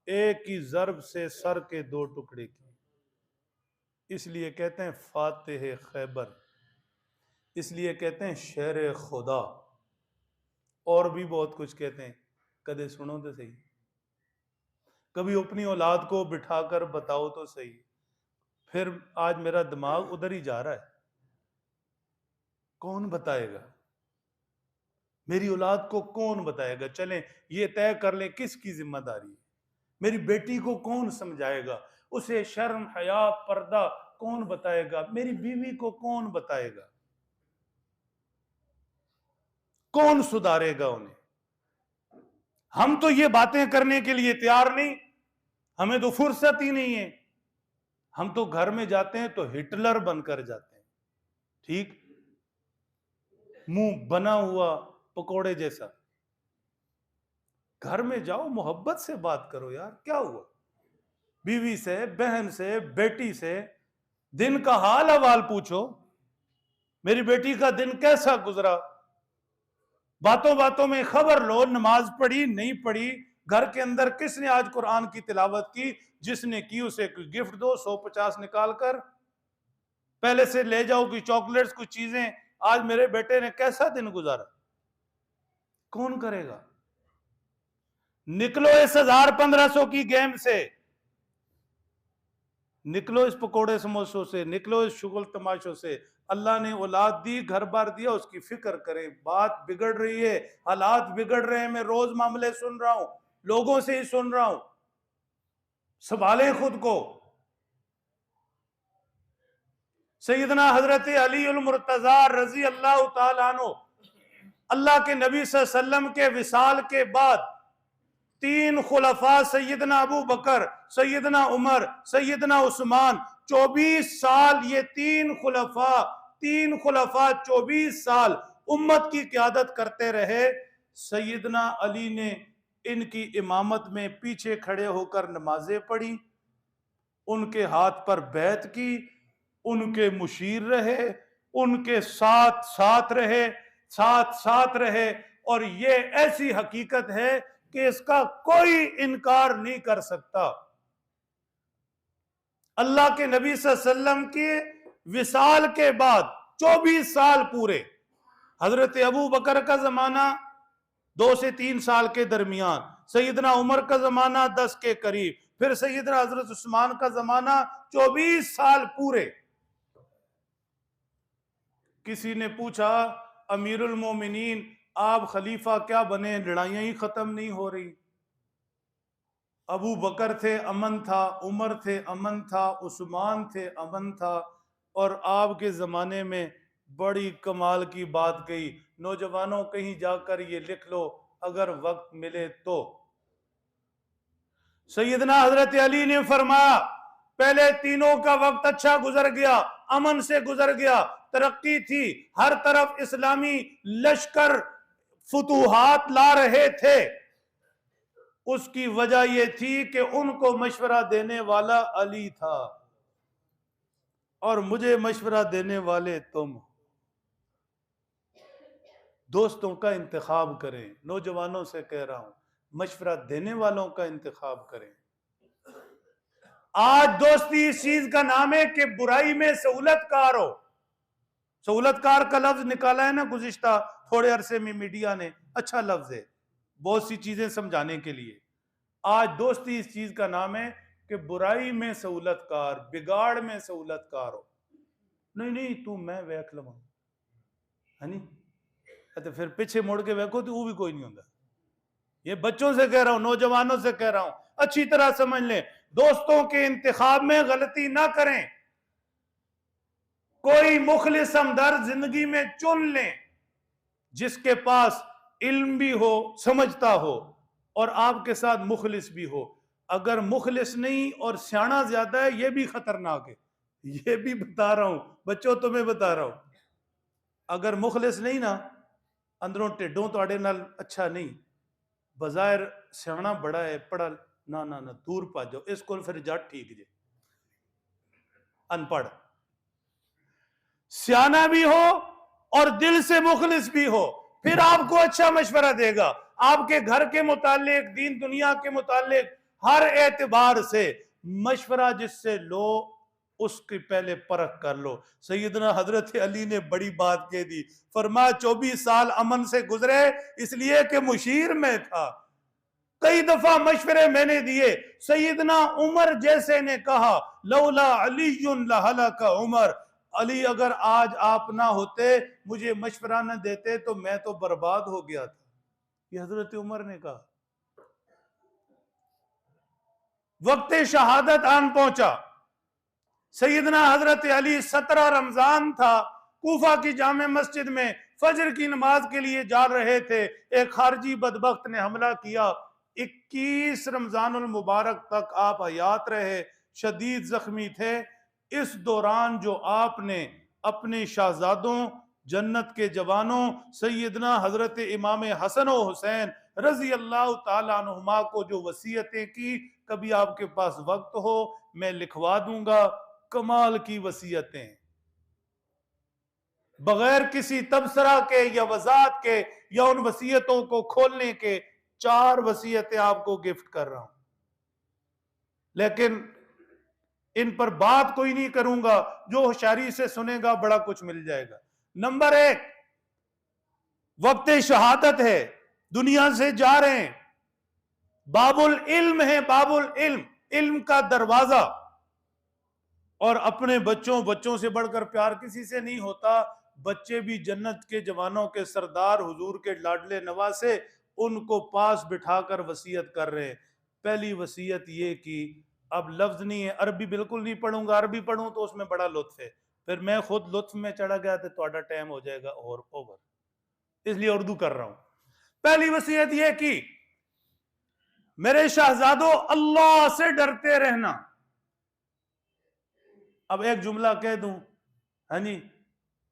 एक ही ज़र्ब से सर के 2 टुकड़े किए। इसलिए कहते हैं फातिह खैबर, इसलिए कहते हैं शेर खुदा, और भी बहुत कुछ कहते हैं। कदे सुनो तो सही, कभी अपनी औलाद को बिठाकर बताओ तो सही। फिर आज मेरा दिमाग उधर ही जा रहा है, कौन बताएगा मेरी औलाद को, कौन बताएगा? चलें ये तय कर लें किसकी जिम्मेदारी है। मेरी बेटी को कौन समझाएगा, उसे शर्म हया पर्दा कौन बताएगा, मेरी बीवी को कौन बताएगा, कौन सुधारेगा उन्हें? हम तो ये बातें करने के लिए तैयार नहीं, हमें तो फुर्सत ही नहीं है। हम तो घर में जाते हैं तो हिटलर बनकर जाते हैं, ठीक, मुंह बना हुआ पकोड़े जैसा। घर में जाओ, मोहब्बत से बात करो यार, क्या हुआ? बीवी से, बहन से, बेटी से दिन का हाल अहवाल पूछो, मेरी बेटी का दिन कैसा गुजरा। बातों बातों में खबर लो, नमाज पढ़ी नहीं पढ़ी, घर के अंदर किसने आज कुरान की तिलावत की, जिसने की उसे कोई गिफ्ट दो 150 निकाल कर। पहले से ले जाओ कोई चॉकलेट्स, कुछ चीजें, आज मेरे बेटे ने कैसा दिन गुजारा, कौन करेगा? निकलो इस 1000-1500 की गेम से, निकलो इस पकोड़े समोसों से, निकलो इस शुगल तमाशों से। अल्लाह ने औलाद दी, घर बार दिया, उसकी फिक्र करें। बात बिगड़ रही है, हालात बिगड़ रहे हैं, मैं रोज मामले सुन रहा हूं, लोगों से ही सुन रहा हूं, संभालें खुद को। सैयदना हजरत अली उल मुर्तजा रजी अल्लाह तआला अन्हु, अल्लाह के नबी सल्लल्लाहु अलैहि वसल्लम के विसाल के बाद 3 खुलफा, सैयदना अबू बकर, सैयदना उमर, सैयदना उस्मान, 24 साल ये 3 खुलफा 24 साल उम्मत की क़यादत करते रहे। सैयदना अली ने इनकी इमामत में पीछे खड़े होकर नमाजें पढ़ी, उनके हाथ पर बैत की, उनके मुशीर रहे, उनके साथ साथ रहे। और ये ऐसी हकीकत है कि इसका कोई इनकार नहीं कर सकता। अल्लाह के नबी सल्लल्लाहु अलैहि वसल्लम के विसाल के बाद 24 साल पूरे, हजरत अबू बकर का जमाना 2 से 3 साल के दरमियान, सैयदना उमर का जमाना 10 के करीब, फिर सैयदना हजरत उस्मान का जमाना 24 साल पूरे। किसी ने पूछा अमीरुल मोमिनीन आप खलीफा क्या बने, लड़ाइयां ही खत्म नहीं हो रही। अबू बकर थे अमन था, उमर थे अमन था, उस्मान थे अमन था। और आपके जमाने में बड़ी कमाल की बात कही, नौजवानों कहीं जाकर ये लिख लो अगर वक्त मिले तो। सैयदना हजरत अली ने फरमाया पहले तीनों का वक्त अच्छा गुजर गया, अमन से गुजर गया, तरक्की थी, हर तरफ इस्लामी लश्कर फुतूहात ला रहे थे। उसकी वजह यह थी कि उनको मशवरा देने वाला अली था और मुझे मशवरा देने वाले तुम। दोस्तों का इंतखाब करें, नौजवानों से कह रहा हूं, मशवरा देने वालों का इंतखाब करें। आज दोस्ती इस चीज का नाम है कि बुराई में सहूलतकार हो। सहूलतकार का लफ्ज निकाला है ना गुज़िश्ता थोड़े अरसे में मीडिया ने, अच्छा लफ्ज है बहुत सी चीजें समझाने के लिए। आज दोस्ती इस चीज का नाम है कि बुराई में सहूलतकार, बिगाड़ में सहूलतकार हो। नहीं तू मैं वेख लवा है नी, तो फिर पीछे मुड़ के वेखो तो वो भी कोई नहीं होता। ये बच्चों से कह रहा हूं, नौजवानों से कह रहा हूं, अच्छी तरह समझ लें, दोस्तों के इंतखाब में गलती ना करें। कोई मुखलिस हमदर्द जिंदगी में चुन लें जिसके पास इल्म भी हो, समझता हो और आपके साथ मुखलिस भी हो। अगर मुखलिस नहीं और सियाना ज्यादा है, यह भी खतरनाक है, ये भी बता रहा हूं बच्चों, तुम्हें बता रहा हूं। अगर मुखलिस नहीं ना, अंदरों टिड्डों तोड़े नाल अच्छा नहीं, बजायर सियाना बड़ा है, पढ़ा ना ना ना दूर पा जाओ, इसको फिर जट ठीक जे। अनपढ़ सियाना भी हो और दिल से मुखलिस भी हो, फिर आपको अच्छा मशवरा देगा, आपके घर के मुतालिक, दीन दुनिया के मुतालिक हर एतबार से मशवरा जिससे लो उसकी पहले परख कर लो। सैयदना हजरत अली ने बड़ी बात कह दी, फरमाया 24 साल अमन से गुजरे इसलिए कि मुशीर में था। कई दफा मशवरे मैंने दिए, सैयदना उमर जैसे ने कहा लौला अलीयुन लहलका उमर, अली अगर आज आप ना होते, मुझे मशवरा न देते तो मैं तो बर्बाद हो गया था। ये हजरत उमर ने कहा। वक्त शहादत आन पहुंचा, सैयदना हजरत अली 17 रमजान था, कूफा की जामे मस्जिद में फजर की नमाज के लिए जा रहे थे, एक खारजी बदबख्त ने हमला किया। 21 रमजानुल मुबारक तक आप हयात रहे, शदीद जख्मी थे। इस दौरान जो आपने अपने शाहजादों, जन्नत के जवानों, सैयदना हजरत इमाम हसन और हुसैन रजी अल्लाह ताला अन्हुमा को जो वसीयतें की, कभी आपके पास वक्त हो मैं लिखवा दूंगा। कमाल की वसीयतें, बगैर किसी तबसरा के या वजात के या उन वसीयतों को खोलने के 4 वसीयतें आपको गिफ्ट कर रहा हूं, लेकिन इन पर बात कोई नहीं करूंगा, जो होशियारी से सुनेगा बड़ा कुछ मिल जाएगा। नंबर 1, वक्त शहादत है, दुनिया से जा रहे हैं, बाबुल इल्म है, बाबुल इल्म, इल्म का दरवाजा। और अपने बच्चों से बढ़कर प्यार किसी से नहीं होता। बच्चे भी जन्नत के जवानों के सरदार हुजूर के लाडले नवासे, उनको पास बिठाकर वसीयत कर रहे हैं। पहली वसीयत ये कि अब लफ्ज नहीं है, अरबी बिल्कुल नहीं पढ़ूंगा, अरबी पढ़ूं तो उसमें बड़ा लुत्फ है, फिर मैं खुद लुत्फ में चढ़ा गया तो थोड़ा टाइम हो जाएगा और ओवर, इसलिए उर्दू कर रहा हूं। पहली वसीयत ये कि मेरे शहजादों अल्लाह से डरते रहना। अब एक जुमला कह दूं, हाँ जी,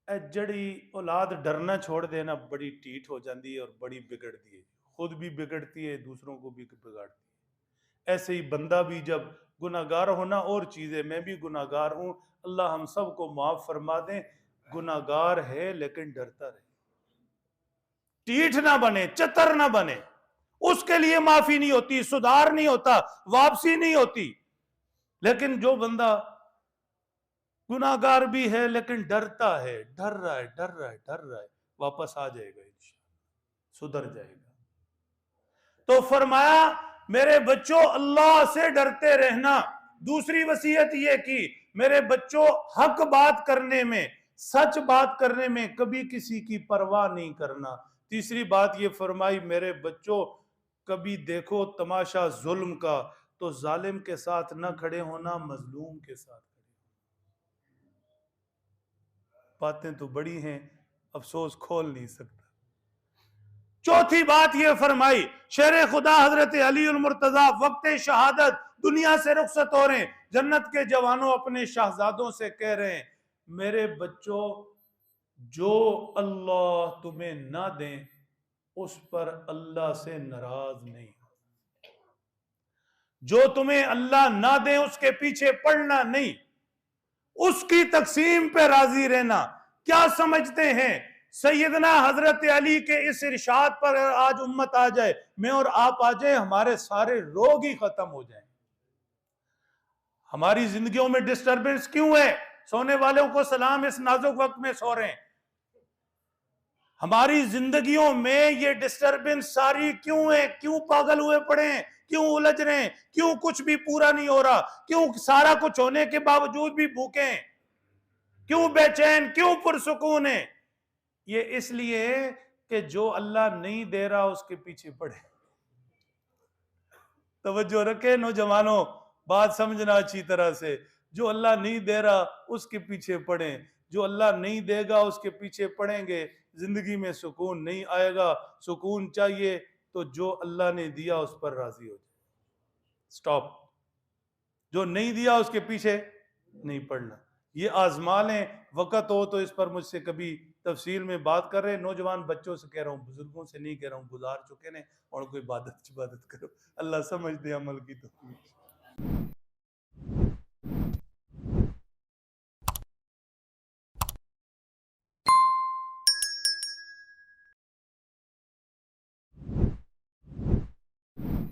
जड़ी औलाद डरना छोड़ देना बड़ी टीठ हो जाती है और बड़ी बिगड़ती है, खुद भी बिगड़ती है, दूसरों को भी बिगाड़ती है। ऐसे ही बंदा भी जब गुनाहगार होना और चीज है, मैं भी गुनाहगार हूं, अल्लाह हम सबको माफ फरमा दें। गुनाहगार है लेकिन डरता रहे, टीठ ना बने, चतर ना बने, उसके लिए माफी नहीं होती, सुधार नहीं होता, वापसी नहीं होती। लेकिन जो बंदा गुनाहगार भी है लेकिन डरता है, डर रहा है, डर रहा है, डर रहा है, वापस आ जाएगा, इंशाअल्लाह सुधर जाएगा। तो फरमाया मेरे बच्चों अल्लाह से डरते रहना। दूसरी वसीयत ये की मेरे बच्चों हक बात करने में, सच बात करने में कभी किसी की परवाह नहीं करना। तीसरी बात ये फरमाई मेरे बच्चों कभी देखो तमाशा जुल्म का तो जालिम के साथ न खड़े होना, मजलूम के साथ। बातें तो बड़ी हैं, अफसोस खोल नहीं सकता। चौथी बात यह फरमाई शेर खुदा हजरत अली उल मुर्तजा वक्त शहादत दुनिया से रुखसत हो रहे हैं, जन्नत के जवानों अपने शाहजादों से कह रहे हैं मेरे बच्चों जो अल्लाह तुम्हें ना दे उस पर अल्लाह से नाराज नहीं, जो तुम्हें अल्लाह ना दे उसके पीछे पड़ना नहीं, उसकी तकसीम पे राजी रहना। क्या समझते हैं सैयदना हजरत अली के इस इरशाद पर आज उम्मत आ जाए, मैं और आप आ जाए, हमारे सारे रोग ही खत्म हो जाएं। हमारी जिंदगियों में डिस्टरबेंस क्यों है? सोने वालों को सलाम, इस नाजुक वक्त में सो रहे हैं। हमारी जिंदगियों में ये डिस्टरबेंस सारी क्यों है? क्यों पागल हुए पड़े हैं? क्यों उलझ रहे हैं? क्यों कुछ भी पूरा नहीं हो रहा? क्यों सारा कुछ होने के बावजूद भी भूखे हैं? क्यों बेचैन, क्यों पुरसुकून है? ये इसलिए कि जो अल्लाह नहीं दे रहा उसके पीछे पड़े। तवज्जो रखे नौजवानों, बात समझना अच्छी तरह से, जो अल्लाह नहीं दे रहा उसके पीछे पड़े, जो अल्लाह नहीं देगा उसके पीछे पड़ेंगे, जिंदगी में सुकून नहीं आएगा। सुकून चाहिए तो जो अल्लाह ने दिया उस पर राजी हो जाए, स्टॉप। जो नहीं दिया उसके पीछे नहीं पड़ना। ये आजमा लें, वक़्त हो तो इस पर मुझसे कभी तफसील में बात कर रहे हैं। नौजवान बच्चों से कह रहा हूँ, बुजुर्गों से नहीं कह रहा हूँ, गुजार चुके ने, और कोई इबादत करो, अल्लाह समझ दे अमल की तो।